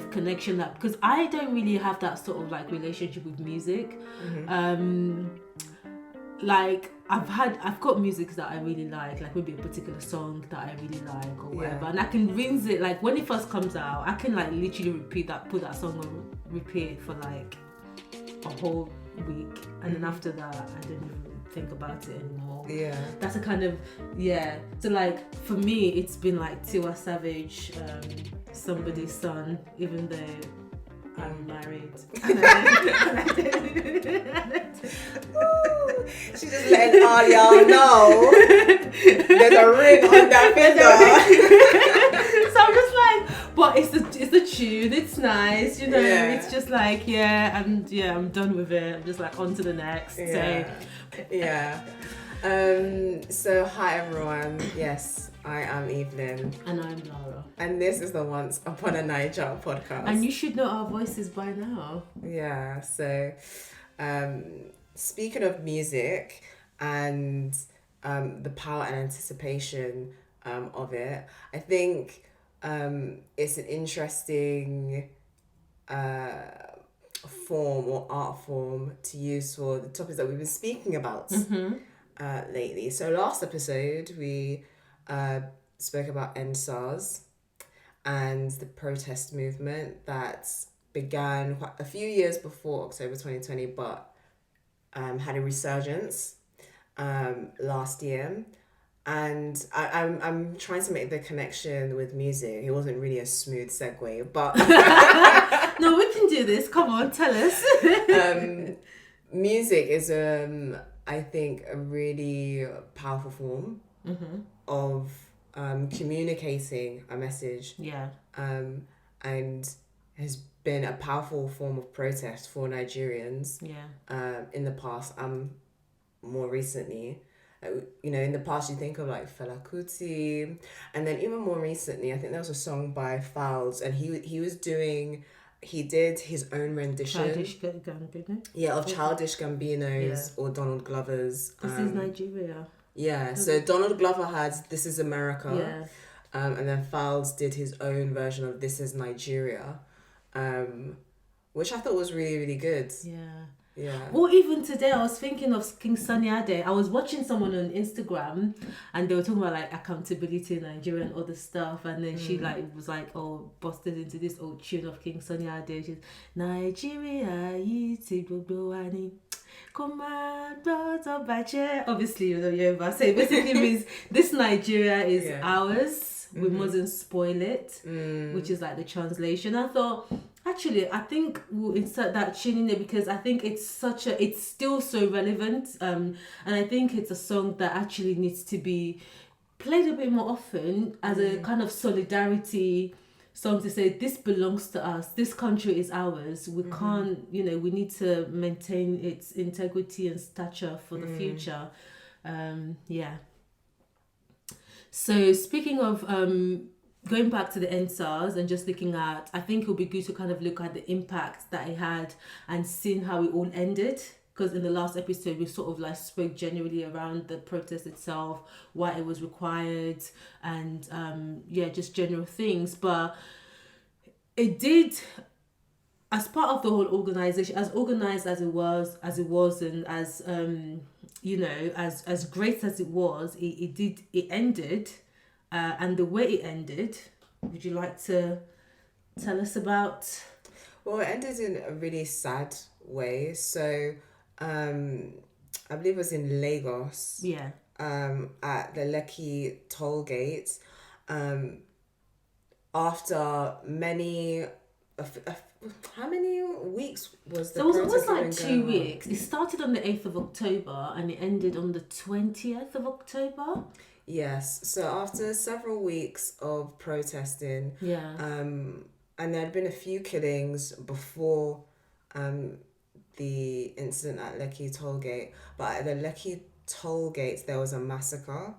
of connection that, because I don't really have that sort of like relationship with music. Like I've got music that I really like maybe a particular song that I really like or whatever, and I can rinse it, like when it first comes out, I can like literally put that song on repeat for like a whole week, and then after that I don't even think about it anymore. That's a kind of so like for me it's been like Tiwa Savage, Somebody's Son, even though I'm married. She's just letting all y'all know there's a ring on that finger. So I'm just like, but it's the tune, it's nice, you know. It's just like I'm done with it. I'm just like on to the next. So hi everyone. Yes, I am Evelyn. And I'm Lara. And this is the Once Upon a Naija podcast. And you should know our voices by now. Yeah, so speaking of music and the power and anticipation of it, I think it's an interesting form or art form to use for the topics that we've been speaking about lately. So last episode we spoke about ENDSARS and the protest movement that began a few years before October 2020, but had a resurgence last year. And I'm trying to make the connection with music. It wasn't really a smooth segue, but no, we can do this. Come on, tell us. Music is I think a really powerful form of communicating a message. And has been a powerful form of protest for Nigerians. In the past, more recently. In the past you think of like Fela Kuti, and then even more recently I think there was a song by Fowles, and he did his own rendition Childish Gambino. of Childish Gambino's or Donald Glover's This is Nigeria. So Donald Glover had This Is America, and then Fowles did his own version of This Is Nigeria, which I thought was really, really good. Well, even today I was thinking of King Sunny Ade. I was watching someone on Instagram and they were talking about like accountability in Nigeria and other stuff, and then she was busted into this old tune of King Sunny Ade. She's Nigeria yiti gbogbo wa ni obviously you know Yoruba, so it basically means this Nigeria is ours. We mustn't spoil it, which is like the translation. I thought, actually, I think we'll insert that tune in there because I think it's still so relevant. And I think it's a song that actually needs to be played a bit more often as a kind of solidarity song to say, this belongs to us, this country is ours. We can't, we need to maintain its integrity and stature for the future. So speaking of going back to the ENDSARS and just looking at, I think it would be good to kind of look at the impact that it had and seeing how it all ended. Because in the last episode, we sort of like spoke generally around the protest itself, why it was required, and just general things. But it did, as part of the whole organization, as organized as it was, and as as great as it was, it ended. And the way it ended, would you like to tell us about? Well, it ended in a really sad way. So, I believe it was in Lagos. At the lekkitollgate. After many, how many weeks was the So it was protest like going 2 on? weeks. It started on the 8th of October and it ended on the 20th of October. Yes. So after several weeks of protesting, and there had been a few killings before the incident at lekkitollgate, but at the lekkitollgate there was a massacre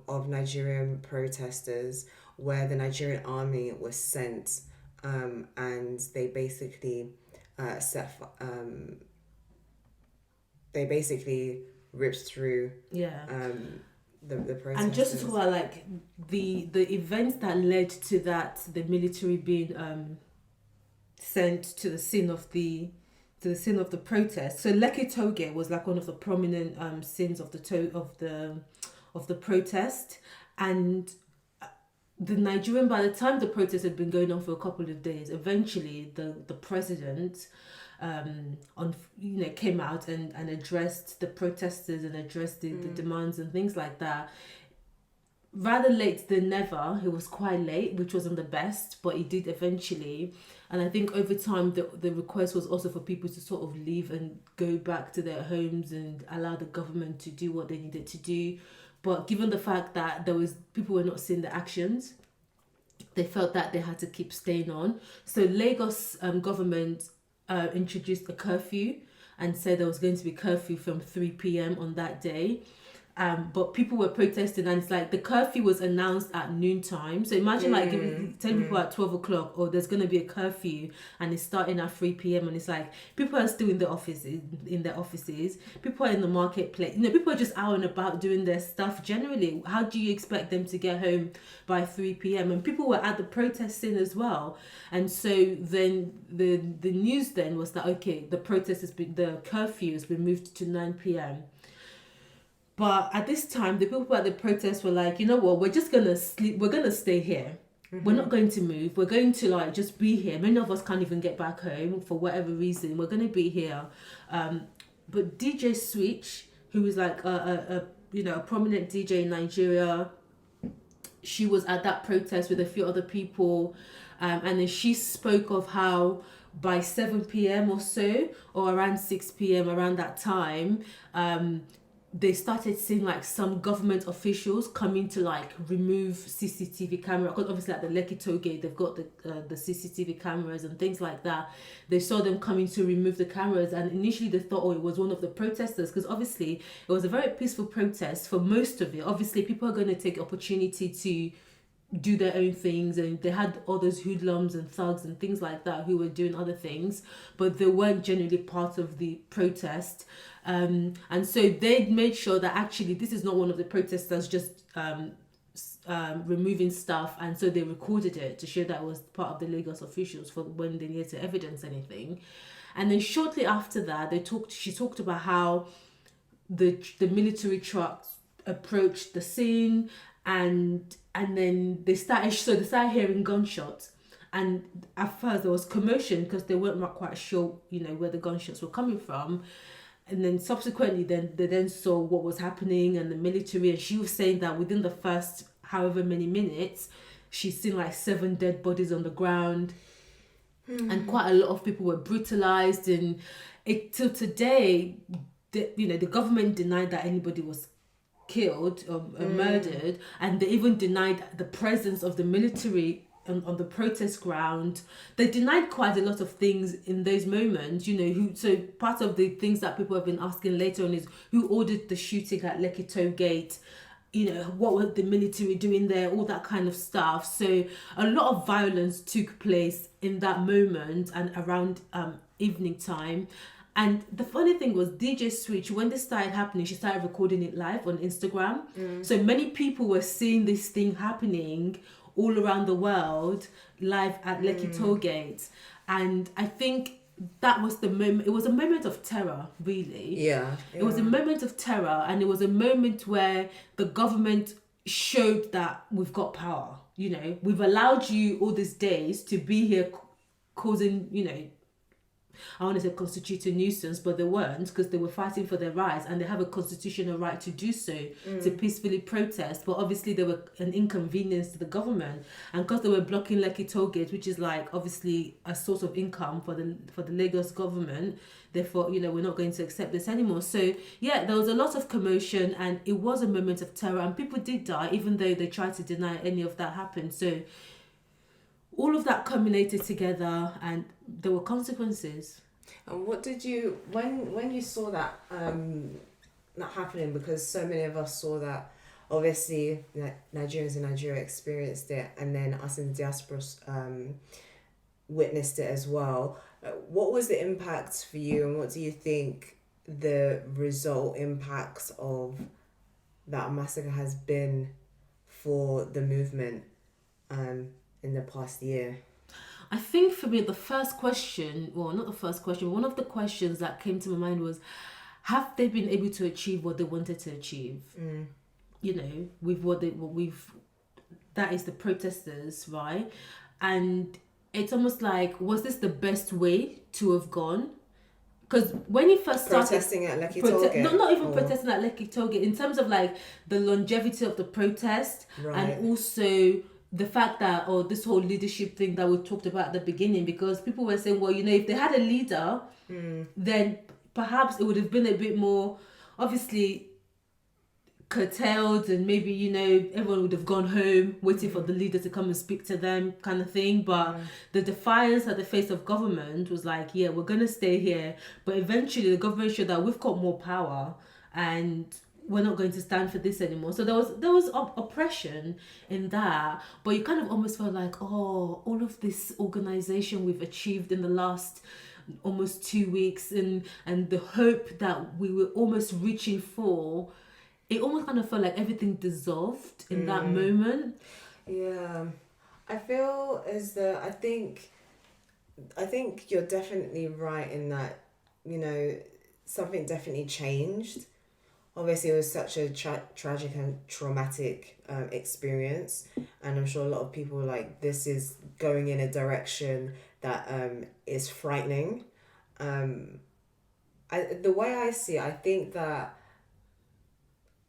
of Nigerian protesters where the Nigerian army was sent, and they basically ripped through the protesters. And just to talk about like the events that led to that, the military being sent to the scene of the protest. So Lekkitollgate was like one of the prominent scenes of the protest, and the Nigerian, by the time the protest had been going on for a couple of days, eventually the president came out and addressed the protesters and addressed the demands and things like that. Rather late than never. It was quite late, which wasn't the best, but he did eventually. And I think over time the request was also for people to sort of leave and go back to their homes and allow the government to do what they needed to do. But given the fact that people were not seeing the actions, they felt that they had to keep staying on. So Lagos government introduced a curfew and said there was going to be curfew from 3 p.m. on that day. But people were protesting, and it's like the curfew was announced at noontime. So imagine telling people at 12 o'clock, oh, there's going to be a curfew and it's starting at 3 p.m. And it's like people are still in their offices, people are in the marketplace, people are just out and about doing their stuff generally. How do you expect them to get home by 3 p.m.? And people were at the protest scene as well. And so then the news then was that, okay, the curfew has been moved to 9 p.m. But at this time, the people at the protest were like, you know what, we're just going to sleep. We're going to stay here. Mm-hmm. We're not going to move. We're going to just be here. Many of us can't even get back home for whatever reason. We're going to be here. But DJ Switch, who is like a prominent DJ in Nigeria, she was at that protest with a few other people. And then she spoke of how by 7 p.m. or so, or around 6 p.m., around that time, they started seeing some government officials coming to remove CCTV camera, because obviously at the Lekkitollgate they've got the CCTV cameras and things like that. They saw them coming to remove the cameras, and initially they thought, it was one of the protesters, because obviously it was a very peaceful protest for most of it. Obviously people are going to take opportunity to do their own things, and they had all those hoodlums and thugs and things like that who were doing other things, but they weren't generally part of the protest. And so they made sure that actually this is not one of the protesters just removing stuff, and so they recorded it to show that it was part of the Lagos officials for when they needed to evidence anything. And then shortly after that, she talked about how the military trucks approached the scene, and then they started hearing gunshots. And at first there was commotion because they weren't quite sure, where the gunshots were coming from. And then subsequently, they saw what was happening, and the military. And she was saying that within the first however many minutes, she's seen 7 dead bodies on the ground, and quite a lot of people were brutalized. And till today, the government denied that anybody was killed or murdered, and they even denied the presence of the military on the protest ground. They denied quite a lot of things in those moments, so part of the things that people have been asking later on is who ordered the shooting at Lekkitollgate, what was the military doing there, all that kind of stuff. So a lot of violence took place in that moment and around evening time. And the funny thing was, DJ Switch, when this started happening, she started recording it live on Instagram. So many people were seeing this thing happening all around the world live at Lekkitollgate. And I think that was the moment. It was a moment of terror, really. Yeah. It was a moment of terror, and it was a moment where the government showed that we've got power. We've allowed you all these days to be here causing, I want to say constitute a nuisance, but they weren't, because they were fighting for their rights, and they have a constitutional right to do so, to peacefully protest. But obviously they were an inconvenience to the government, and because they were blocking Lekkitollgate, which is obviously a source of income for the Lagos government, therefore we're not going to accept this anymore. So yeah, there was a lot of commotion, and it was a moment of terror, and people did die, even though they tried to deny any of that happened. So all of that culminated together, and there were consequences. And what did you, when you saw that not happening, because so many of us saw that, obviously Nigerians in Nigeria experienced it, and then us in the diaspora witnessed it as well. What was the impact for you, and what do you think the result impacts of that massacre has been for the movement in the past year? I think for me, the first question, well, not the first question, one of the questions that came to my mind was, have they been able to achieve what they wanted to achieve? You know, with that is the protesters, right? And it's almost like, was this the best way to have gone? Because when he first started protesting at Lekkitollgate, not even protesting at Lekkitollgate, in terms of like the longevity of the protest, and also the fact that this whole leadership thing that we talked about at the beginning, because people were saying, well, you know, if they had a leader, then perhaps it would have been a bit more obviously curtailed, and maybe, you know, everyone would have gone home waiting for the leader to come and speak to them, kind of thing. But the defiance at the face of government was like, yeah, we're gonna stay here, but eventually the government showed that we've got more power and we're not going to stand for this anymore. So there was oppression in that, but you kind of almost felt like, oh, all of this organization we've achieved in the last almost 2 weeks, and the hope that we were almost reaching for, it almost kind of felt like everything dissolved in that moment. Yeah, I feel as though I think you're definitely right in that, you know, something definitely changed. Obviously, it was such a tragic and traumatic experience, and I'm sure a lot of people were like, this is going in a direction that is frightening. The way I see it, I think that,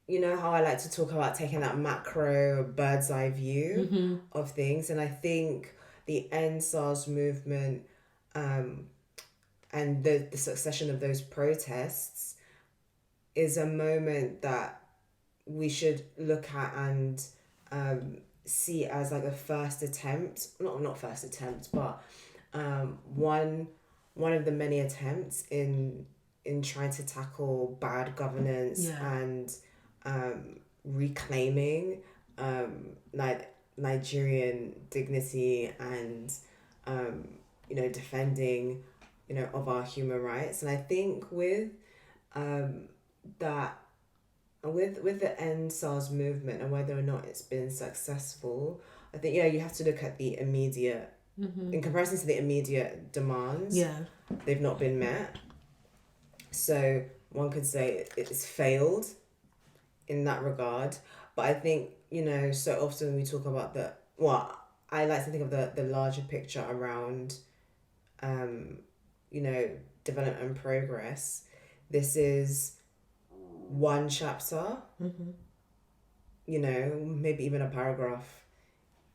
you know how I like to talk about taking that macro bird's eye view of things, and I think the ENDSARS movement and the succession of those protests is a moment that we should look at and see as like a first attempt, not first attempt, but one of the many attempts in trying to tackle bad governance and reclaiming Nigerian dignity and you know, defending, you know, of our human rights. And I think with that, with the ENDSARS movement and whether or not it's been successful, I think you have to look at the immediate in comparison to the immediate demands. They've not been met, so one could say it's failed in that regard. But I think, you know, so often we talk about I like to think of the larger picture around you know, development and progress. This is one chapter, you know, maybe even a paragraph,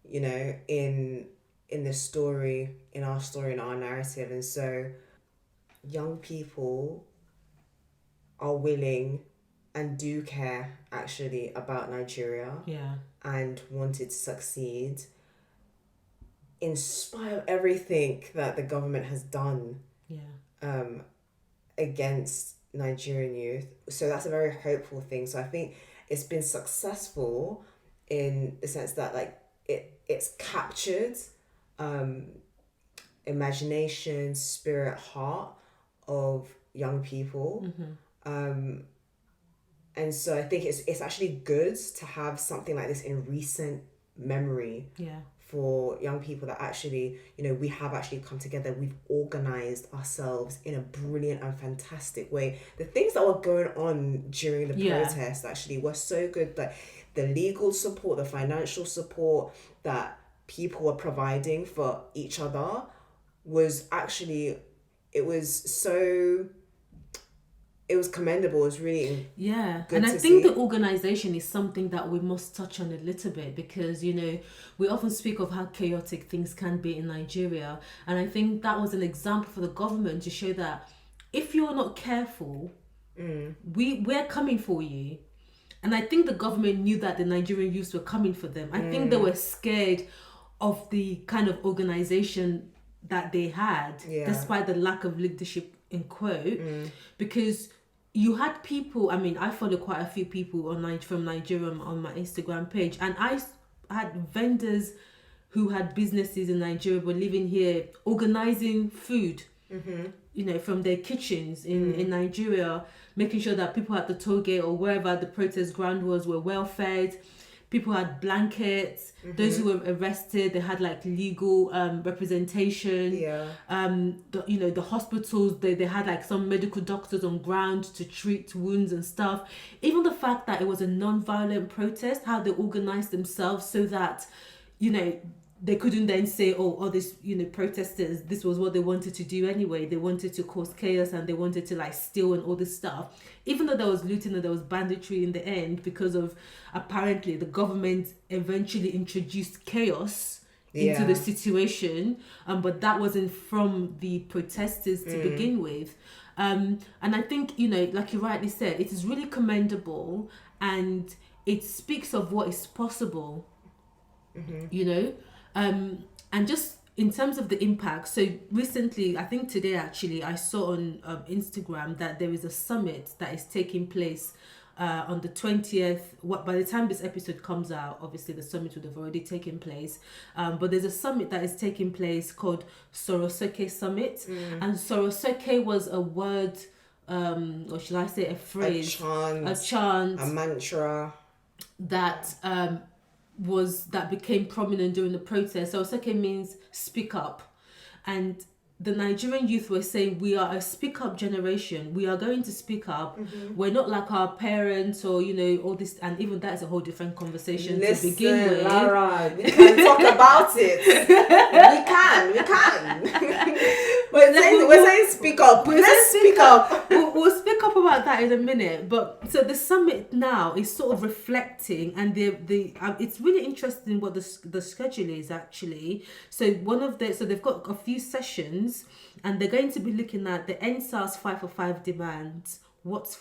you know, in the story, in our story, in our narrative. And so young people are willing and do care actually about Nigeria and wanted to succeed in spite of everything that the government has done against Nigerian youth. So that's a very hopeful thing. So I think it's been successful in the sense that like it's captured imagination, spirit, heart of young people. And so I think it's actually good to have something like this in recent memory for young people, that actually, you know, we have actually come together, we've organized ourselves in a brilliant and fantastic way. The things that were going on during the protest actually were so good, like the legal support, the financial support that people were providing for each other was actually, it was commendable. It was really good. And I think the organization is something that we must touch on a little bit, because, you know, we often speak of how chaotic things can be in Nigeria, and I think that was an example for the government to show that if you're not careful, we're coming for you. And I think the government knew that the Nigerian youths were coming for them. I think they were scared of the kind of organization that they had, despite the lack of leadership, in quote, because you had people, I mean, I follow quite a few people from Nigeria on my Instagram page, and I had vendors who had businesses in Nigeria but living here, organizing food, from their kitchens in Nigeria, making sure that people at the toll gate or wherever the protest ground was were well fed. People had blankets. Those who were arrested, they had like legal representation. The hospitals, they had like some medical doctors on ground to treat wounds and stuff. Even the fact that it was a non-violent protest, how they organized themselves so that they couldn't then say, all this, protesters, this was what they wanted to do anyway. They wanted to cause chaos and they wanted to like steal and all this stuff. Even though there was looting and there was banditry in the end, because of apparently the government eventually introduced chaos into the situation. But that wasn't from the protesters to begin with. And I think, like you rightly said, it is really commendable and it speaks of what is possible, and just in terms of the impact. So recently, I think today actually, I saw on Instagram that there is a summit that is taking place on the 20th. By the time this episode comes out, obviously the summit would have already taken place. But there's a summit that is taking place called Soro Soke Summit. And Soro Soke was a word, or should I say a phrase? A chant. A mantra. That became prominent during the protest. So Soke means speak up. And the Nigerian youth were saying, we are a speak up generation. We are going to speak up. We're not like our parents or, all this. And even that is a whole different conversation to begin with. Lara, we can talk about it. We can. We're saying speak up. Let's speak up. We'll speak up about that in a minute. But so the summit now is sort of reflecting, and it's really interesting what the schedule is actually. So they've got a few sessions, and they're going to be looking at the ENDSARS 5 for 5 demands. What's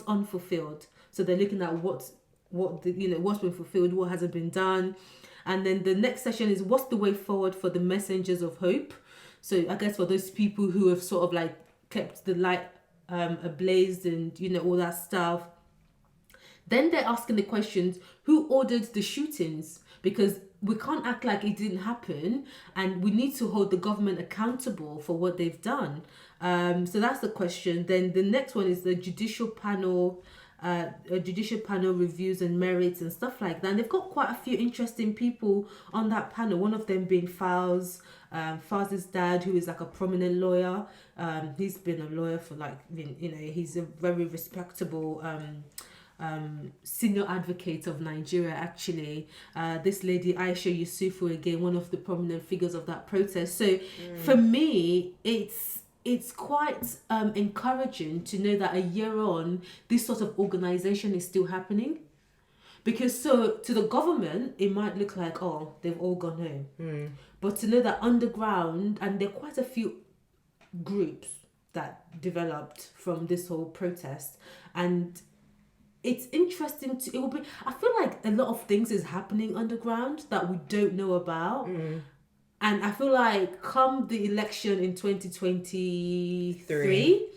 unfulfilled. So they're looking at what's been fulfilled, what hasn't been done, and then the next session is what's the way forward for the messengers of hope. So I guess for those people who have sort of like kept the light ablaze and all that stuff. Then they're asking the questions: who ordered the shootings? Because we can't act like it didn't happen, and we need to hold the government accountable for what they've done. So that's the question. Then the next one is the judicial panel. Judicial panel reviews and merits and stuff like that. And they've got quite a few interesting people on that panel. One of them being Fawz's dad, who is like a prominent lawyer. He's been a lawyer for he's a very respectable senior advocate of Nigeria actually. This lady Aisha Yusufu, again one of the prominent figures of that protest. So for me, it's quite encouraging to know that a year on, this sort of organization is still happening. Because so to the government, it might look like, oh, they've all gone home. But to know that underground, and there are quite a few groups that developed from this whole protest. And it's interesting I feel like a lot of things is happening underground that we don't know about. And I feel like come the election in 2023,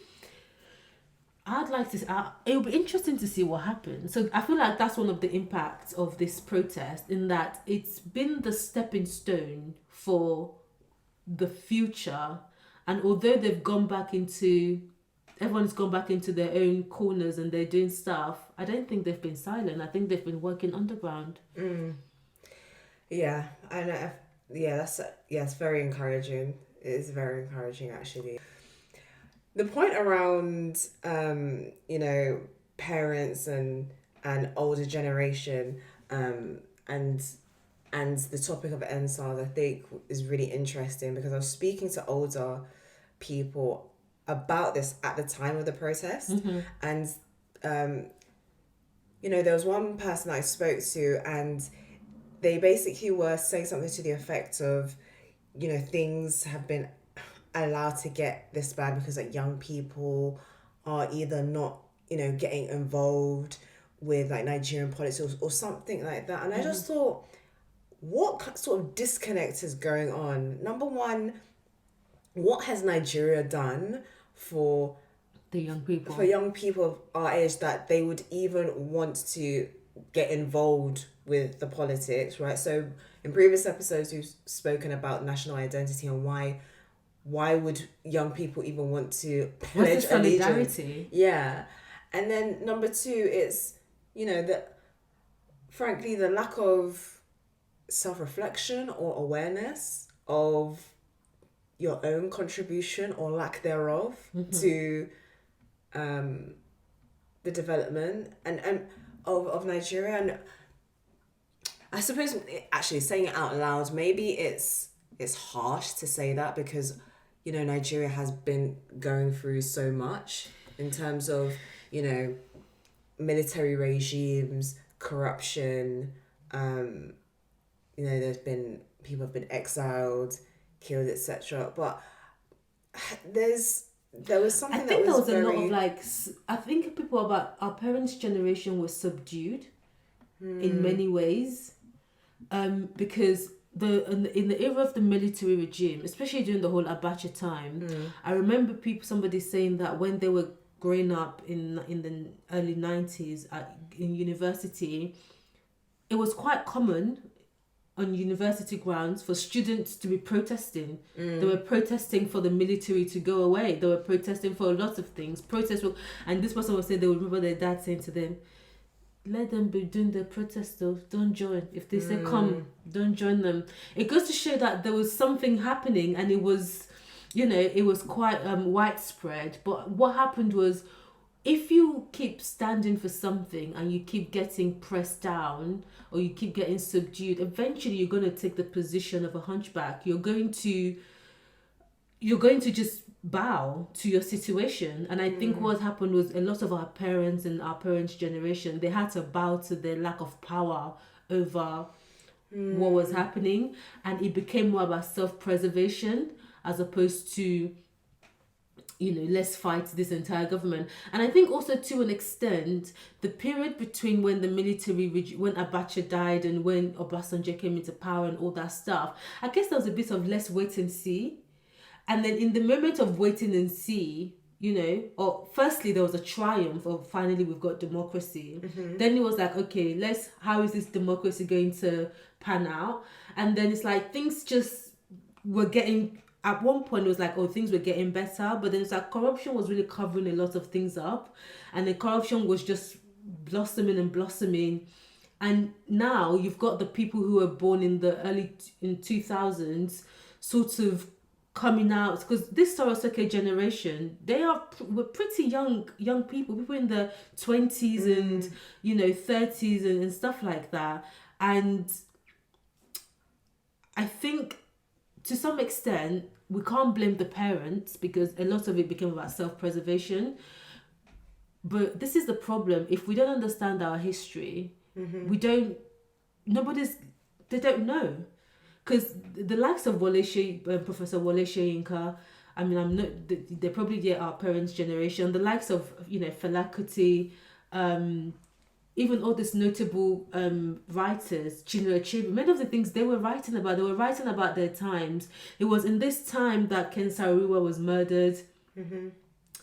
I'd like to. It'll be interesting to see what happens. So I feel like that's one of the impacts of this protest, in that it's been the stepping stone for the future. And although everyone's gone back into their own corners and they're doing stuff, I don't think they've been silent. I think they've been working underground. Yeah, and it's very encouraging. It is very encouraging, actually. The point around, parents and older generation, and the topic of ENDSARS, I think, is really interesting, because I was speaking to older people about this at the time of the protest, and there was one person I spoke to, and they basically were saying something to the effect of, things have been allowed to get this bad because young people are either not, getting involved with Nigerian politics or something like that. And I just thought, what sort of disconnect is going on? Number one, what has Nigeria done for the young people? For young people of our age, that they would even want to get involved with the politics, right? So in previous episodes, we've spoken about national identity and why why would young people even want to What's pledge the allegiance? solidarity? Yeah. And then number two, it's, frankly, the lack of self-reflection or awareness of your own contribution or lack thereof to the development and of Nigeria. And I suppose, actually, saying it out loud, maybe it's harsh to say that because, Nigeria has been going through so much in terms of, military regimes, corruption, there's been, people have been exiled, killed, etc. But there was something that was a lot of I think people about our parents' generation was subdued in many ways, because in the era of the military regime, especially during the whole Abacha time, I remember somebody saying that when they were growing up in the early 90s in university, it was quite common on university grounds for students to be protesting. They were protesting for the military to go away. They were protesting for a lot of things. And this person was saying they would remember their dad saying to them, let them be doing their protest though, don't join. If they say come, don't join them. It goes to show that there was something happening, and it was, it was quite widespread. But what happened was, if you keep standing for something and you keep getting pressed down or you keep getting subdued, eventually you're going to take the position of a hunchback. You're going to just bow to your situation. And I think what happened was a lot of our parents and our parents' generation, they had to bow to their lack of power over what was happening, and it became more about self-preservation as opposed to, let's fight this entire government. And I think also, to an extent, the period between when the military, when Abacha died and when Obasanjo came into power and all that stuff, I guess there was a bit of let's wait and see. And then in the moment of waiting and see, or firstly there was a triumph of finally we've got democracy. Then it was like, okay, how is this democracy going to pan out? And then it's like things just were getting, at one point it was like, things were getting better, but then it's like corruption was really covering a lot of things up, and the corruption was just blossoming. And now you've got the people who were born in the early 2000s sort of coming out, because this Soke generation, were pretty young people in the 20s and 30s and stuff like that. And I think to some extent we can't blame the parents, because a lot of it became about self-preservation. But this is the problem: if we don't understand our history, they don't know. Because the likes of Professor Wole Soyinka, I mean, they're probably our parents' generation. The likes of, Fela Kuti, even all these notable writers, Chinua Achebe, many of the things they were writing about their times. It was in this time that Ken Saro-Wiwa was murdered.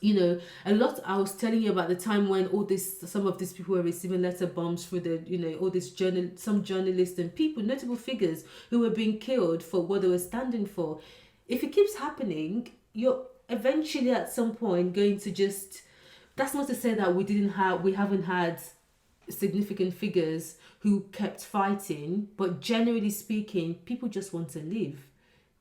A lot. I was telling you about the time when some of these people were receiving letter bombs through some journalists and people, notable figures who were being killed for what they were standing for. If it keeps happening, you're eventually at some point going to just. That's not to say that we haven't had significant figures who kept fighting, but generally speaking, people just want to live.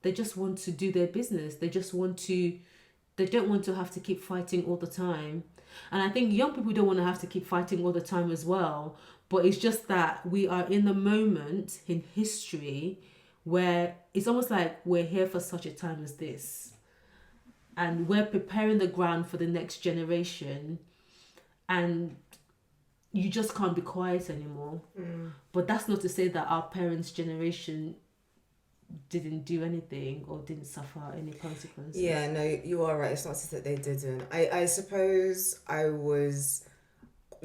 They just want to do their business. They don't want to have to keep fighting all the time. And I think young people don't want to have to keep fighting all the time as well. But it's just that we are in a moment in history where it's almost like we're here for such a time as this. And we're preparing the ground for the next generation. And you just can't be quiet anymore. But that's not to say that our parents' generation didn't do anything or didn't suffer any consequences. Yeah, no, you are right. It's not that they didn't. I suppose I was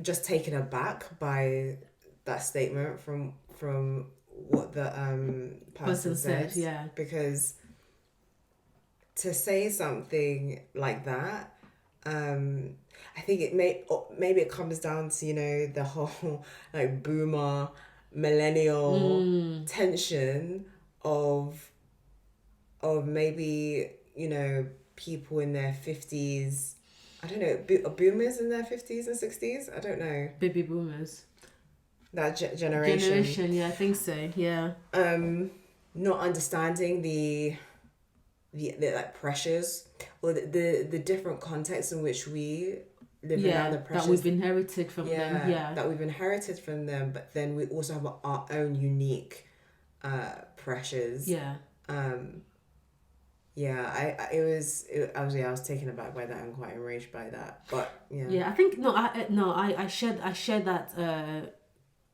just taken aback by that statement from what the person said. Yeah. Because to say something like that, I think maybe it comes down to, the whole like boomer millennial tension of maybe, you know, people in their 50s, I don't know, boomers in their 50s and 60s, I don't know. Baby boomers. That generation. Yeah, I think so, yeah. Not understanding the like pressures or the different contexts in which we live around, the pressures that we've inherited from them. Yeah, that we've inherited from them, but then we also have our own unique pressures. Yeah. I was taken aback by that and quite enraged by that. But yeah, I think I shared that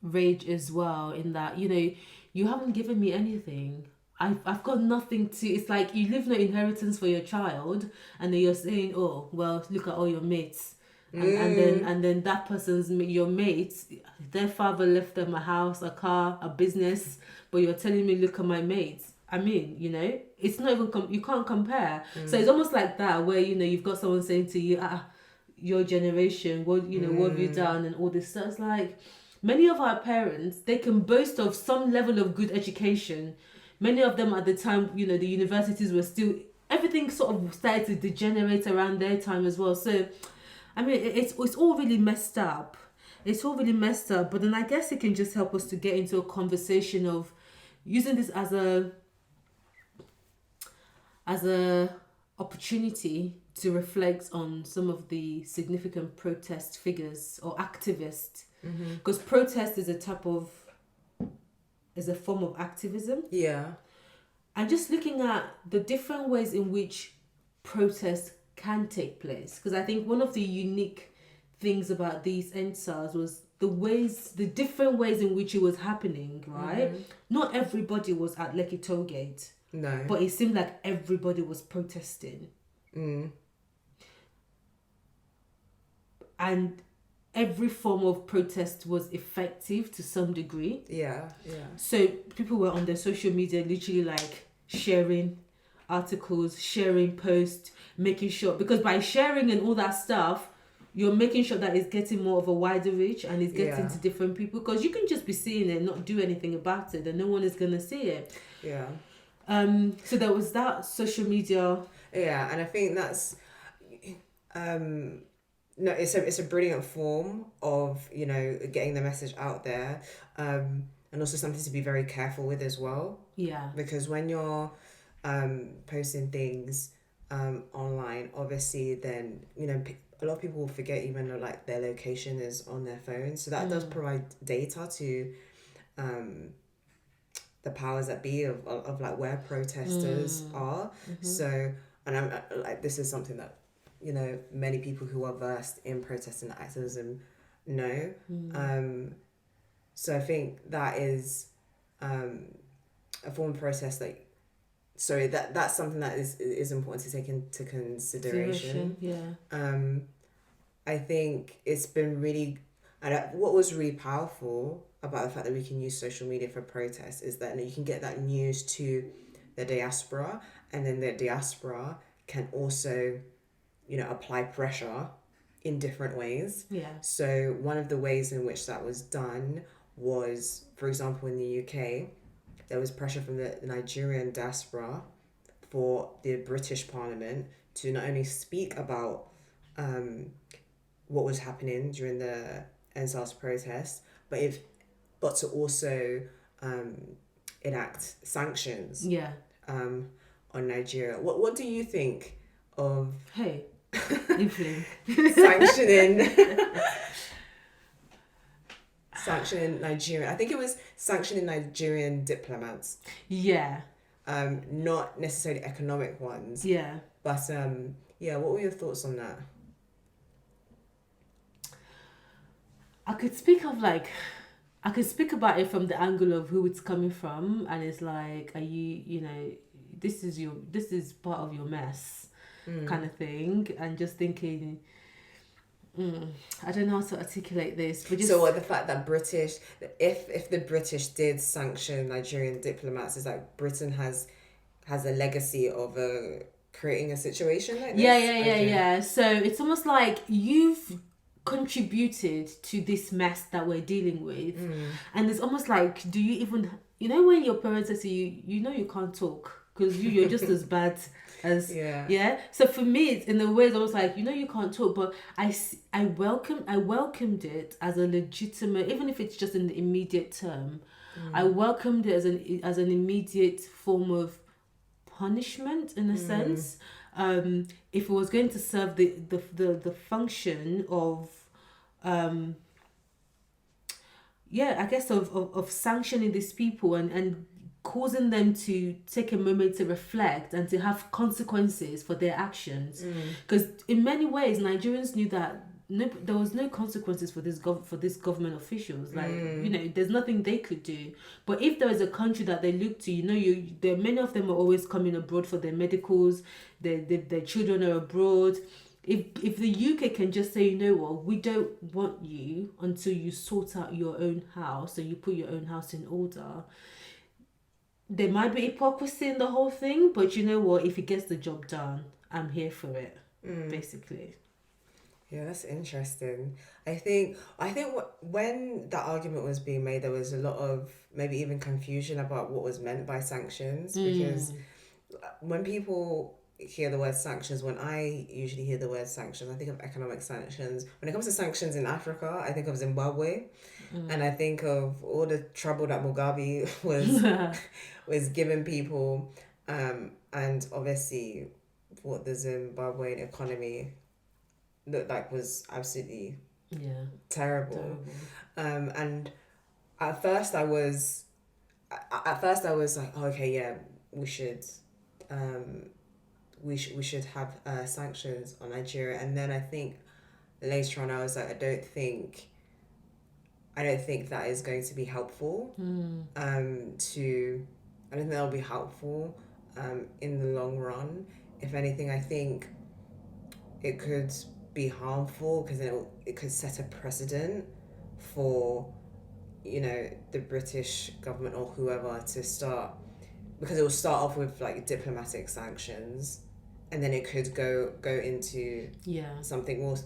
rage as well, in that, you know, you haven't given me anything. I've got nothing to. It's like you leave no inheritance for your child, and then you're saying, oh well, look at all your mates, and then that person's your mates, their father left them a house, a car, a business, but you're telling me, look at my mates. I mean, you know, it's not even you can't compare. So it's almost like that, where, you know, you've got someone saying to you, your generation, what have you done, and all this stuff. It's like, many of our parents, they can boast of some level of good education. Many of them at the time, you know, the universities were still, everything sort of started to degenerate around their time as well. So, I mean, it's all really messed up. It's all really messed up. But then I guess it can just help us to get into a conversation of using this as a opportunity to reflect on some of the significant protest figures or activists. Because protest is a form of activism. Yeah. And just looking at the different ways in which protest can take place. Because I think one of the unique things about these ENDSARS was the different ways in which it was happening, right? Not everybody was at Lekkitollgate. No. But it seemed like everybody was protesting. And every form of protest was effective to some degree. Yeah. So people were on their social media literally like sharing articles, sharing posts, making sure, because by sharing and all that stuff, you're making sure that it's getting more of a wider reach and it's getting to different people, because you can just be seeing it and not do anything about it and no one is going to see it. Yeah. So there was that social media. Yeah, and I think that's no, it's a brilliant form of, you know, getting the message out there, and also something to be very careful with as well. Yeah. Because when you're posting things online, obviously, then, you know, a lot of people will forget even like their location is on their phone. So that does provide data to the powers that be of like where protesters are. So, and I'm like, this is something that, you know, many people who are versed in protest and activism know. So I think that is a form of protest that's something that is important to take into consideration. I think it's been really, and what was really powerful about the fact that we can use social media for protest is that you can get that news to the diaspora, and then the diaspora can also, you know, apply pressure in different ways. Yeah. So one of the ways in which that was done was, for example, in the UK, there was pressure from the Nigerian diaspora for the British Parliament to not only speak about what was happening during the ENDSARS protest, but to also enact sanctions. Yeah. On Nigeria. What do you think of sanctioning Nigerian? I think it was sanctioning Nigerian diplomats. Yeah. Not necessarily economic ones. Yeah. But what were your thoughts on that? I could speak about it from the angle of who it's coming from, and it's like, are you know, this is part of your mess, kind of thing, and just thinking, I don't know how to articulate this, but just... So the fact that if the British did sanction Nigerian diplomats, is like Britain has a legacy of creating a situation like this? Yeah. So it's almost like you've contributed to this mess that we're dealing with, and it's almost like, do you even, you know, when your parents say to you, you know, you can't talk, because you're just as bad as So for me, it's in the ways I was like, you can't talk, but I welcomed it as a legitimate, even if it's just in the immediate term. I welcomed it as an immediate form of punishment in a sense. If it was going to serve the function of I guess of sanctioning these people and causing them to take a moment to reflect and to have consequences for their actions, because in many ways Nigerians knew that there was no consequences for this government officials. Like there's nothing they could do. But if there is a country that they look to, many of them are always coming abroad for their medicals. Their children are abroad. If the UK can just say, we don't want you until you sort out your own house, so you put your own house in order. There might be hypocrisy in the whole thing, but if it gets the job done, I'm here for it, basically. Yeah, that's interesting. I think when that argument was being made, there was a lot of maybe even confusion about what was meant by sanctions, because when people hear the word sanctions, when I usually hear the word sanctions, I think of economic sanctions. When it comes to sanctions in Africa, I think of Zimbabwe, and I think of all the trouble that Mugabe was giving people, and obviously what the Zimbabwean economy looked like was absolutely terrible. And at first I was like, oh, okay, yeah, we should have sanctions on Nigeria. And then I think later on I was like, I don't think that is going to be helpful. I don't think that'll be helpful in the long run. If anything, I think it could be harmful, because it could set a precedent for the British government or whoever to start, because it will start off with like diplomatic sanctions, and then it could go into something more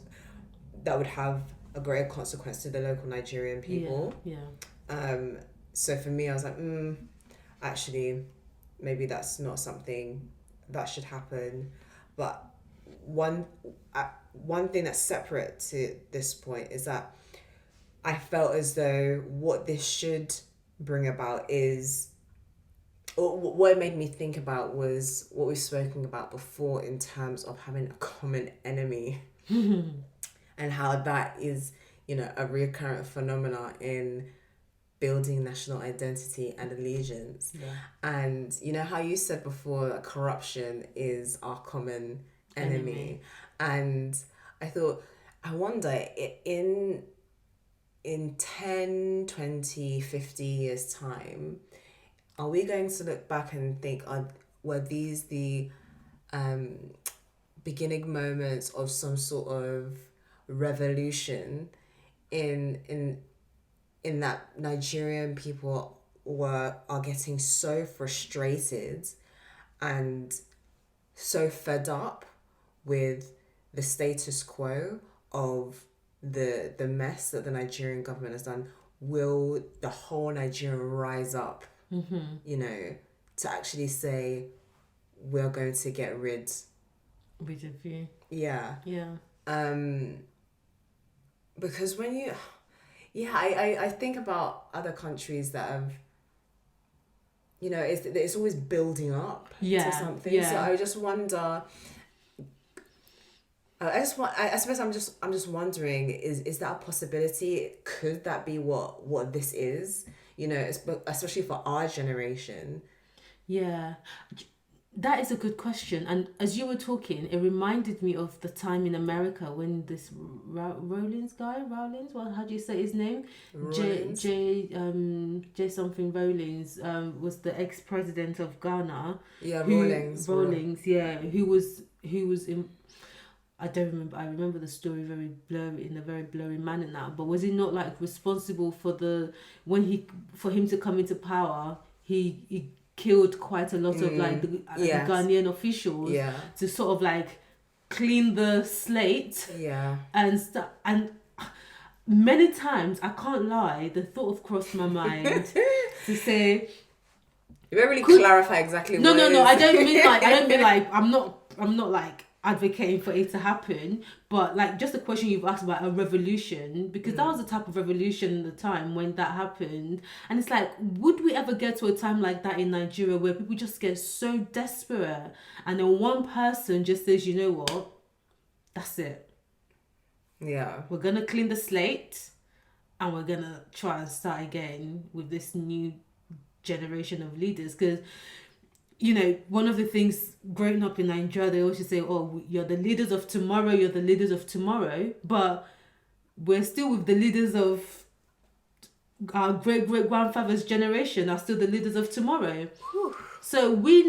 that would have a greater consequence to the local Nigerian people. So for me, I was like, actually maybe that's not something that should happen. But one thing that's separate to this point is that I felt as though what this should bring about is, or what it made me think about was what we've spoken about before in terms of having a common enemy and how that is, a recurrent phenomena in building national identity and allegiance. And how you said before that corruption is our common enemy. And I thought, I wonder, in 10, 20, 50 years time, are we going to look back and think, were these the beginning moments of some sort of revolution in that Nigerian people are getting so frustrated and so fed up with the status quo of the mess that the Nigerian government has done? Will the whole Nigeria rise up, to actually say, we're going to get rid of you? Yeah. Because when you... I think about other countries that have, it's always building up to something. So I just wonder... I suppose I'm just wondering, is that a possibility? Could that be what this is? Especially for our generation. Yeah, that is a good question. And as you were talking, it reminded me of the time in America when this Rawlings, how do you say his name? J something Rawlings was the ex-president of Ghana. Yeah, Rawlings. Yeah, who was in... I don't remember. I remember the story in a very blurry manner now. But was he not responsible for for him to come into power? He killed quite a lot of the Ghanaian officials to sort of clean the slate. Yeah. And many times, I can't lie, the thought have crossed my mind to say, You better really clarify exactly no, what no, it no. is. I don't mean like I'm not like advocating for it to happen, but like just the question you've asked about a revolution, because that was the type of revolution in the time when that happened. And it's like, would we ever get to a time like that in Nigeria where people just get so desperate and then one person just says, you know what, that's it, Yeah. we're gonna clean the slate and we're gonna try and start again with this new generation of leaders? Because you know, one of the things growing up in Nigeria, they always say, oh, you're the leaders of tomorrow, you're the leaders of tomorrow. But we're still with the leaders of our great-great-grandfather's generation are still the leaders of tomorrow. Whew. So we're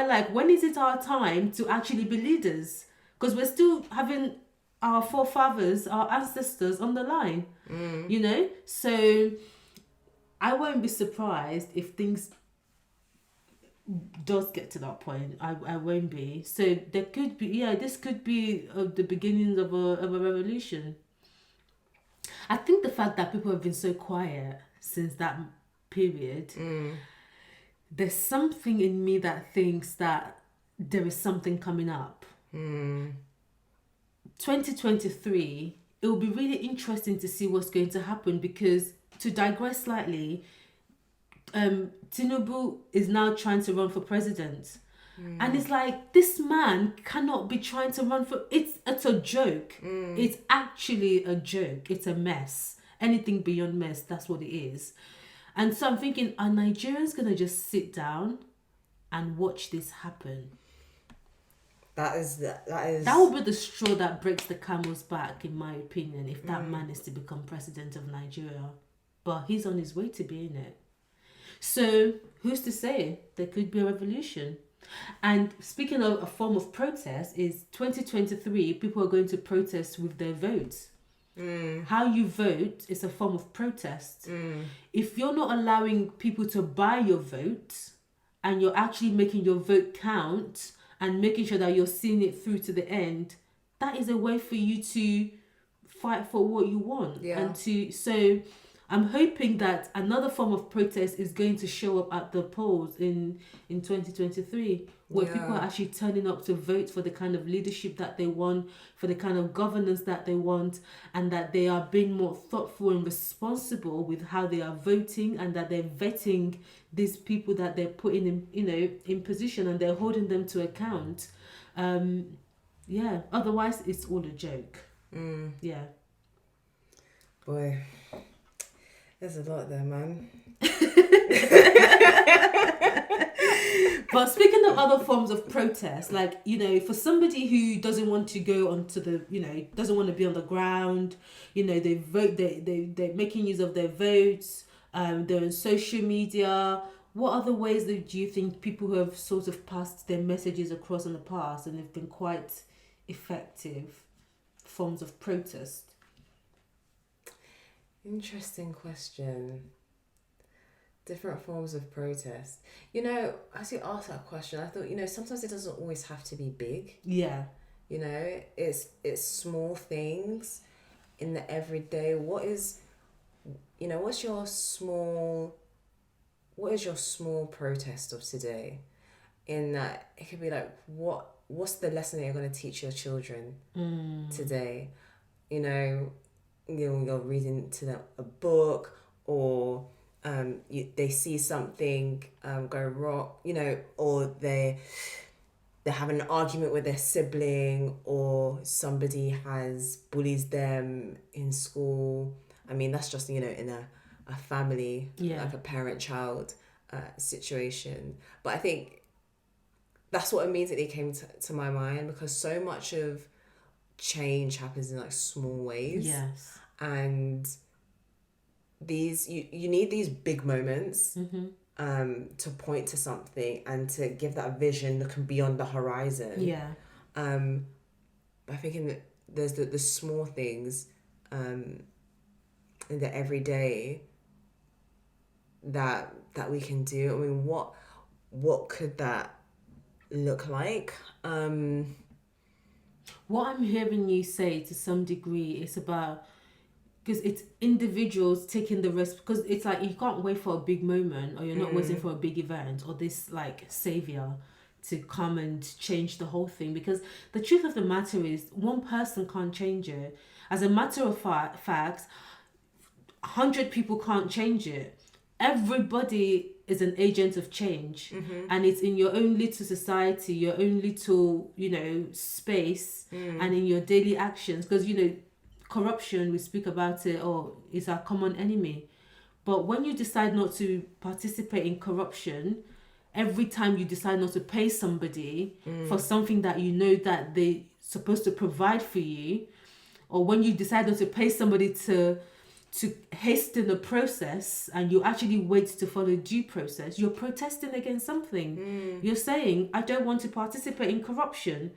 like, when is it our time to actually be leaders? Because we're still having our forefathers, our ancestors on the line, you know? So I won't be surprised if things does get to that point. I won't be. So there could be, this could be the beginnings of a revolution. I think the fact that people have been so quiet since that period, there's something in me that thinks that there is something coming up. 2023, it will be really interesting to see what's going to happen, because to digress slightly, Tinubu is now trying to run for president. And it's like, this man cannot be trying to run for... It's a joke. It's actually a joke. It's a mess. Anything beyond mess, that's what it is. And so I'm thinking, are Nigerians going to just sit down and watch this happen? That will be the straw that breaks the camel's back, in my opinion, if that man is to become president of Nigeria. But he's on his way to being it. So who's to say there could be a revolution? And speaking of a form of protest, is 2023, people are going to protest with their votes. How you vote is a form of protest. If you're not allowing people to buy your vote and you're actually making your vote count and making sure that you're seeing it through to the end, that is a way for you to fight for what you want. So I'm hoping that another form of protest is going to show up at the polls in 2023, where people are actually turning up to vote for the kind of leadership that they want, for the kind of governance that they want, and that they are being more thoughtful and responsible with how they are voting, and that they're vetting these people that they're putting in position, and they're holding them to account. Otherwise it's all a joke. Boy, there's a lot there, man. But speaking of other forms of protest, like, for somebody who doesn't want to go onto the, doesn't want to be on the ground, they vote, they're making use of their votes, they're on social media. What other ways do you think people who have sort of passed their messages across in the past and have been quite effective forms of protest? Interesting question. Different forms of protest. As you asked that question, I thought, sometimes it doesn't always have to be big. Yeah. It's small things in the everyday. What's your small protest of today? In that, it could be like, what's the lesson that you're going to teach your children today? You're reading to them a book, or they see something go wrong, or they have an argument with their sibling, or somebody has bullies them in school. I mean, that's just, in a family, like a parent-child situation. But I think that's what immediately came to my mind, because so much of change happens in like small ways. Yes. And these you need these big moments to point to something and to give that vision looking beyond the horizon. I think there's the small things in the everyday that we can do. I mean, what could that look like? What I'm hearing you say to some degree is about because it's individuals taking the risk, because it's like you can't wait for a big moment, or you're not waiting for a big event or this like savior to come and change the whole thing, because the truth of the matter is one person can't change it. As a matter of fact, 100 people can't change it. Everybody is an agent of change, and it's in your own little society, your own little, space, and in your daily actions, because corruption, we speak about it, it's our common enemy. But when you decide not to participate in corruption, every time you decide not to pay somebody for something that that they're supposed to provide for you, or when you decide not to pay somebody to hasten the process, and you actually wait to follow due process, you're protesting against something. You're saying, I don't want to participate in corruption.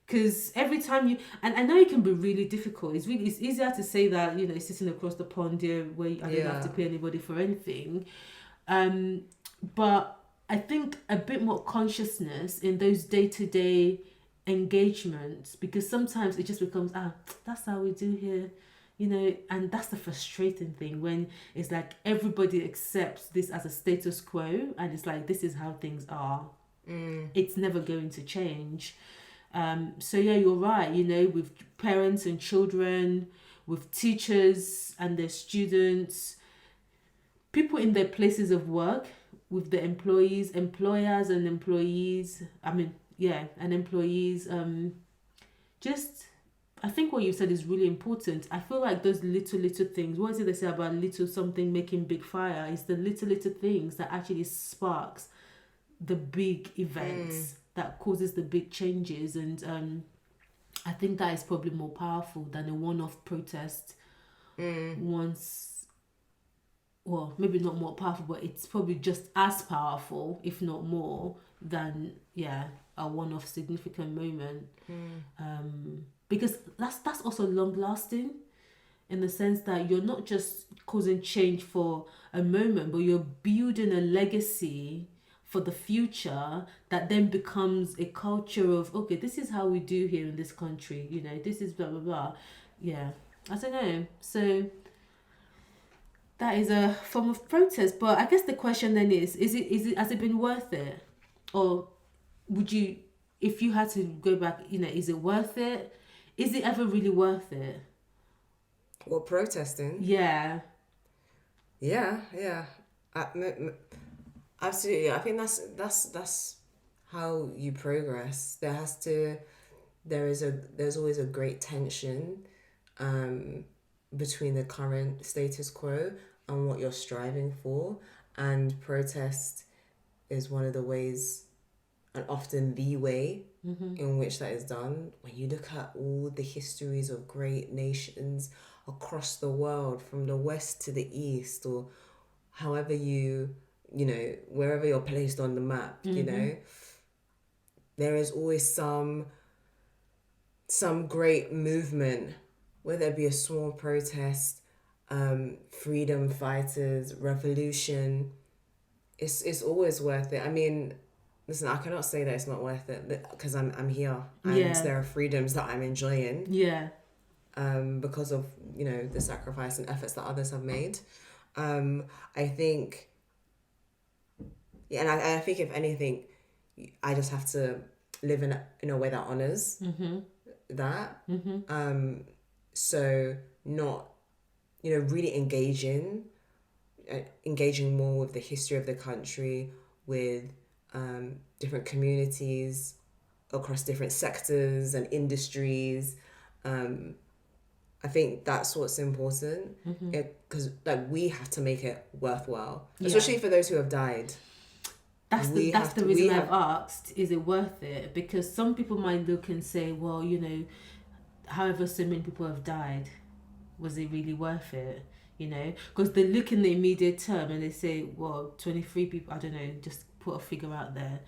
Because every time and I know it can be really difficult. It's easier to say that, sitting across the pond here where I don't have to pay anybody for anything. But I think a bit more consciousness in those day-to-day engagements, because sometimes it just becomes, that's how we do here, and that's the frustrating thing, when it's like everybody accepts this as a status quo, and it's like, this is how things are. It's never going to change. So yeah, you're right, with parents and children, with teachers and their students, people in their places of work, with the employers and employees, and employees, I think what you said is really important. I feel like those little things, what is it they say about little something making big fire? It's the little things that actually sparks the big events that causes the big changes. And I think that is probably more powerful than a one-off protest once. Well, maybe not more powerful, but it's probably just as powerful, if not more, than a one-off significant moment. Because that's also long-lasting, in the sense that you're not just causing change for a moment, but you're building a legacy for the future that then becomes a culture of, okay, this is how we do here in this country, this is blah blah blah. I don't know. So that is a form of protest. But I guess the question then is it has it been worth it? Or would you, if you had to go back, is it worth it? Is it ever really worth it? What, protesting? Yeah. Absolutely. I think that's how you progress. There's always a great tension between the current status quo and what you're striving for, and protest is one of the ways, and often the way, in which that is done. When you look at all the histories of great nations across the world, from the west to the east, or however wherever you're placed on the map, there is always some great movement, whether it be a small protest, freedom fighters, revolution. It's always worth it. I mean, listen, I cannot say that it's not worth it, because I'm here, and there are freedoms that I'm enjoying. Because of the sacrifice and efforts that others have made. I think. And I think, if anything, I just have to live in a way that honors that. So not, really engaging more with the history of the country, with different communities across different sectors and industries. I think that's what's important, because we have to make it worthwhile, especially for those who have died. That's the reason I've asked, is it worth it? Because some people might look and say, well, however so many people have died, was it really worth it? Because they look in the immediate term and they say, well, 23 people, I don't know, just put a figure out there,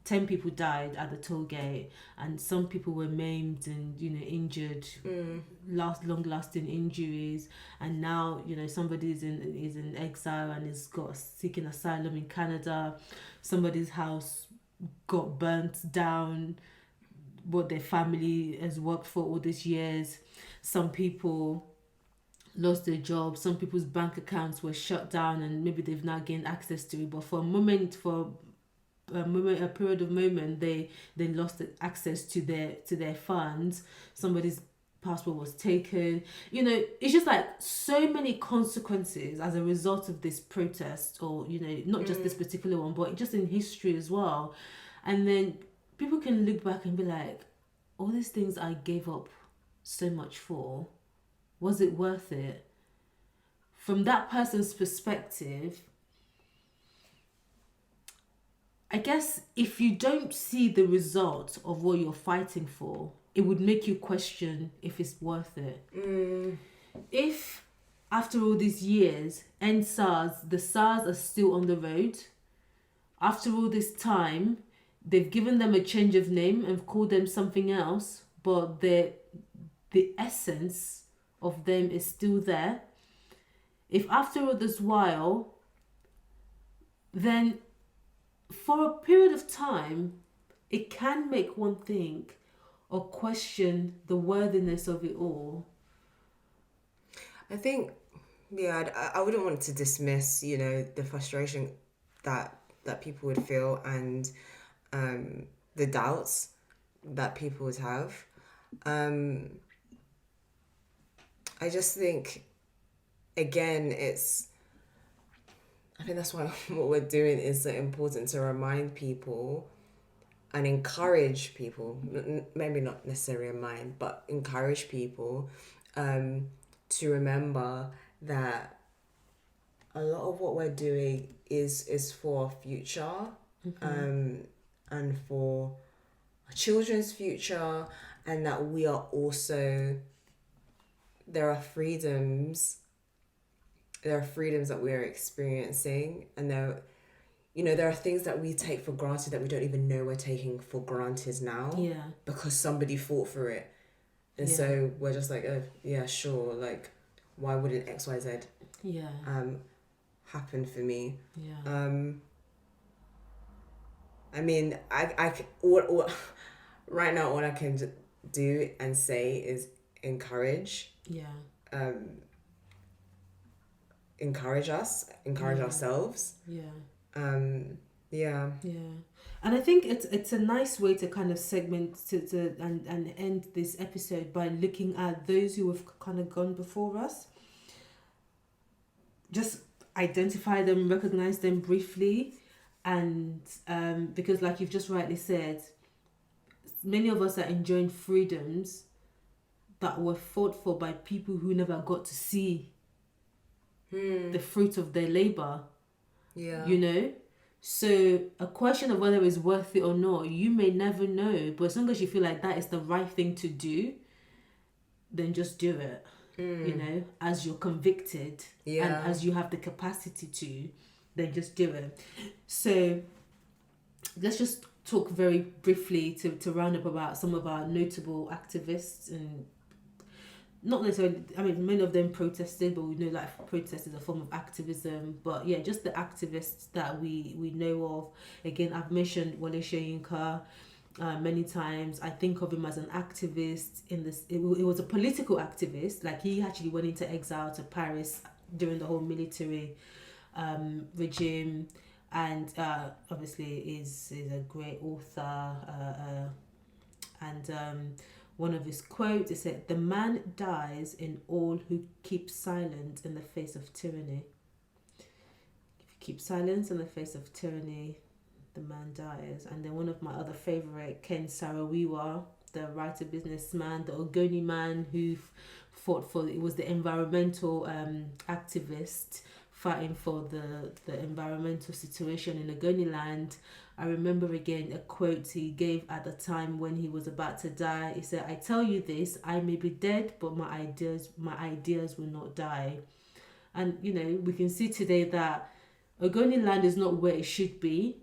10 people died at the toll gate, and some people were maimed and injured, long-lasting injuries, and now somebody is in exile and is seeking asylum in Canada. Somebody's house got burnt down, what their family has worked for all these years. Some people lost their jobs. Some people's bank accounts were shut down, and maybe they've now gained access to it. But for a period of moment, they lost access to their funds. Somebody's passport was taken. You know, it's just like so many consequences as a result of this protest, or you know, not just this particular one, but just in history as well. And then people can look back and be like, all these things I gave up so much for, was it worth it? From that person's perspective, I guess if you don't see the result of what you're fighting for, it would make you question if it's worth it. If after all these years, the SARS are still on the road, after all this time, they've given them a change of name and called them something else, but the essence of them is still there. If after all this while, then for a period of time, it can make one think or question the worthiness of it all. I think, I wouldn't want to dismiss, you know, the frustration that people would feel, and the doubts that people would have. I just think, again, I think that's why what we're doing is so important, to remind people and encourage people, maybe not necessarily remind, but encourage people to remember that a lot of what we're doing is for our future, and for our children's future, and that we are also, there are freedoms that we're experiencing, and there are things that we take for granted that we don't even know we're taking for granted now, because somebody fought for it. And so we're just like, oh yeah, sure, like why wouldn't XYZ happen for me? I mean, I right now all I can do and say is encourage ourselves. And I think it's a nice way to kind of segment and end this episode by looking at those who have kind of gone before us. Just identify them, recognize them briefly, and because like you've just rightly said, many of us are enjoying freedoms that were fought for by people who never got to see the fruit of their labor. You know, so a question of whether it's worth it or not, you may never know, but as long as you feel like that is the right thing to do, then just do it. You know, as you're convicted and as you have the capacity to, then just do it. So let's just talk very briefly to round up about some of our notable activists, and not necessarily, I mean, many of them protested, but we know like protest is a form of activism. But yeah, just the activists that we know of. Again, I've mentioned Wole Soyinka many times. I think of him as an activist in this. It was a political activist. Like he actually went into exile to Paris during the whole military regime, and obviously is a great author. And one of his quotes, it said, "The man dies in all who keep silent in the face of tyranny." If you keep silence in the face of tyranny, the man dies. And then one of my other favorite, Ken Saro-Wiwa, the writer businessman, the Ogoni man who fought for, it was the environmental activist fighting for the environmental situation in Ogoni land. I remember again a quote he gave at the time when he was about to die. He said, "I tell you this, I may be dead, but my ideas will not die." And you know, we can see today that Ogoni land is not where it should be,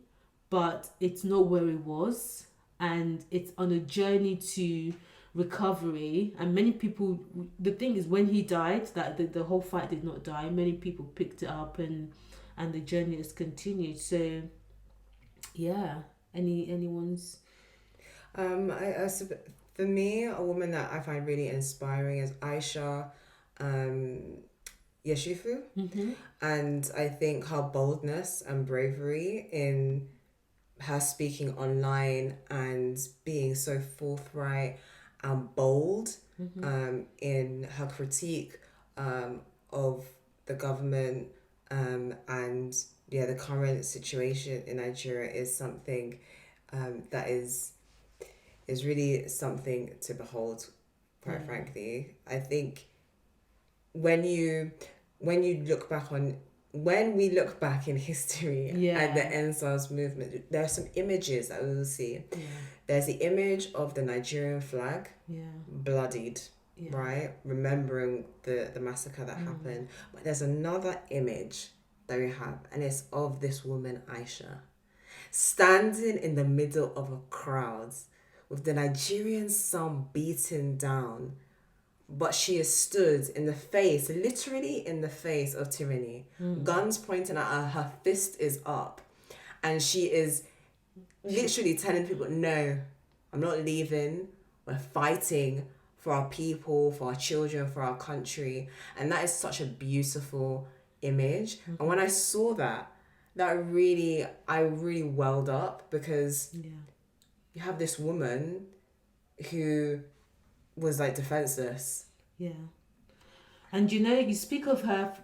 but it's not where it was, and it's on a journey to recovery. And many people, the thing is, when he died, that the whole fight did not die. Many people picked it up, and the journey has continued. So yeah, anyone's for me, a woman that I find really inspiring is Aisha Yeshifu. Mm-hmm. And I think her boldness and bravery in her speaking online and being so forthright and bold in her critique of the government and the current situation in Nigeria is something that is really something to behold, quite frankly. I think when we look back in history at the ENDSARS movement, there are some images that we will see. Yeah. There's the image of the Nigerian flag bloodied, right? Remembering the massacre that happened. But there's another image that we have, and it's of this woman, Aisha, standing in the middle of a crowd with the Nigerian sun beaten down. But she is stood in the face, literally in the face of tyranny. Guns pointing at her, her fist is up. And she is literally telling people, no, I'm not leaving. We're fighting for our people, for our children, for our country. And that is such a beautiful image. And when I saw that, I really welled up, because you have this woman who was like defenseless. Yeah. And you speak of her,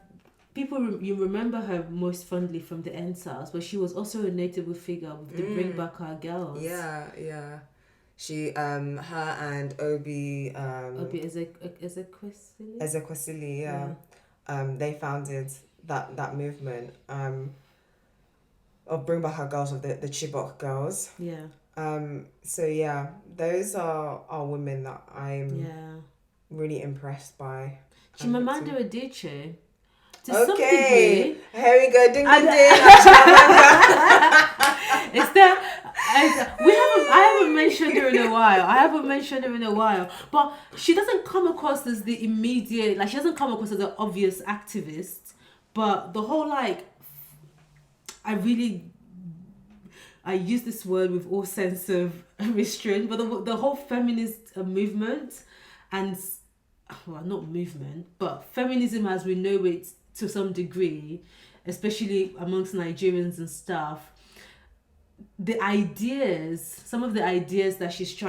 you remember her most fondly from the ENDSARS, but she was also a notable figure with the Bring Back Our Girls. Yeah. She, her and Obi Ezekwesili, they founded that movement of Bring Back Our Girls, of the Chibok girls. Yeah. So those are women that I'm really impressed by. Chimamanda Adichie. To some degree, here we go. Ding ding ding. Is that I haven't mentioned her in a while. But she doesn't come across as the immediate, she doesn't come across as an obvious activist. But the whole I use this word with all sense of restraint, but the whole feminist movement, and not movement, but feminism as we know it to some degree, especially amongst Nigerians and stuff, some of the ideas that she's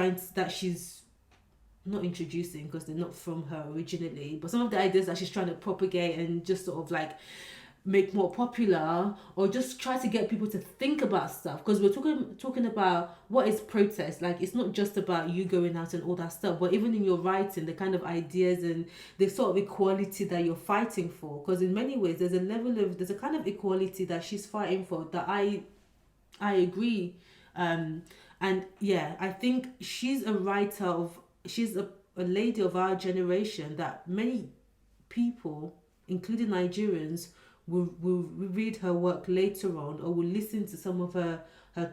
not introducing, because they're not from her originally, but some of the ideas that she's trying to propagate and just sort of make more popular, or just try to get people to think about stuff, because we're talking about what is protest. It's not just about you going out and all that stuff, but even in your writing, the kind of ideas and the sort of equality that you're fighting for, because in many ways there's a kind of equality that she's fighting for that I agree. And I think she's a writer she's a lady of our generation that many people, including Nigerians, will read her work later on, or will listen to some of her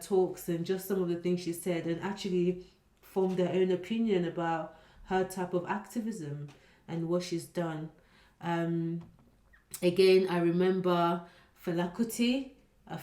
talks and just some of the things she said, and actually form their own opinion about her type of activism and what she's done. Again, I remember Fela Kuti, a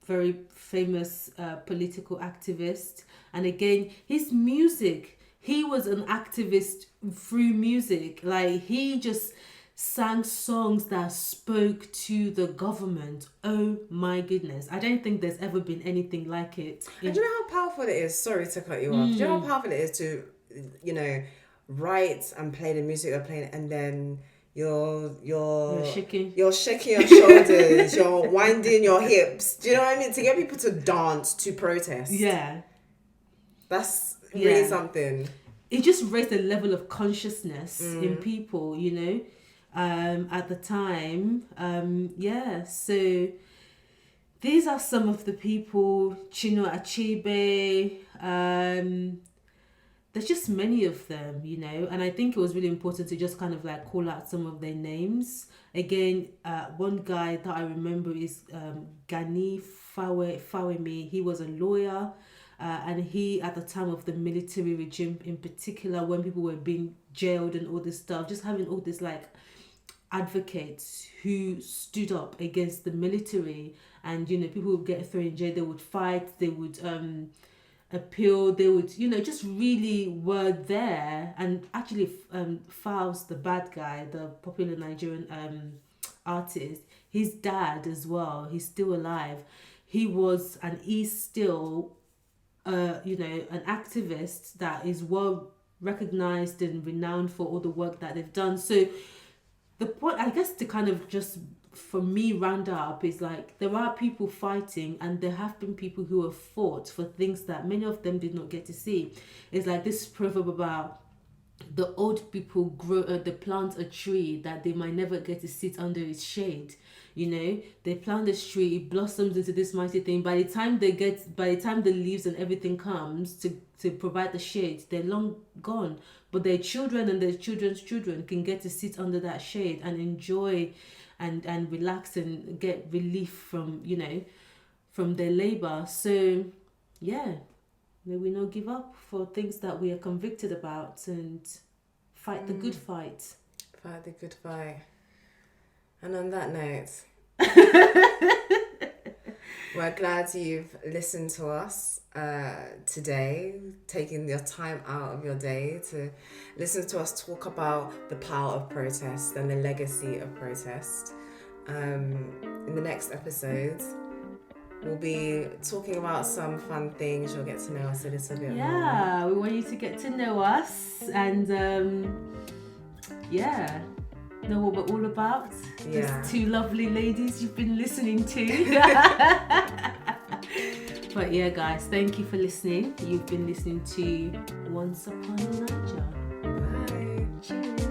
very famous political activist, and again, his music, he was an activist through music. He just sang songs that spoke to the government. Oh my goodness. I don't think there's ever been anything like it. And do you know how powerful it is? Sorry to cut you off. Do you know how powerful it is to, write and play the music you're playing, and then you're shaking your shoulders, you're winding your hips. Do you know what I mean? To get people to dance to protest. Yeah. That's really something. It just raised a level of consciousness in people, at the time. So these are some of the people. Chinua Achebe, there's just many of them, and I think it was really important to just kind of call out some of their names. Again, one guy that I remember is Gani Fawemi. He was a lawyer, and he, at the time of the military regime in particular, when people were being jailed and all this stuff, just having all this advocates who stood up against the military, and people would get thrown in jail, they would fight, they would appeal. They would, just really were there. And actually, Faust, the bad guy, the popular Nigerian artist, his dad as well, he's still alive. He was and is still, an activist that is well recognized and renowned for all the work that they've done. So the point, I guess, to kind of just, for me, round up is like, there are people fighting, and there have been people who have fought for things that many of them did not get to see. It's like this proverb about the old people they plant a tree that they might never get to sit under its shade. They plant this tree, it blossoms into this mighty thing. By the time the leaves and everything comes to provide the shade, they're long gone. But their children and their children's children can get to sit under that shade and enjoy and relax and get relief from their labor. So may we not give up for things that we are convicted about, and fight the good fight. Fight the good fight. And on that note, we're glad you've listened to us today, taking your time out of your day to listen to us talk about the power of protest and the legacy of protest. In the next episode, we'll be talking about some fun things. You'll get to know us a little bit more. Yeah, we want you to get to know us and know what we're all about. These two lovely ladies you've been listening to. But yeah, guys, thank you for listening. You've been listening to Once Upon a Naija. Bye. Cheers.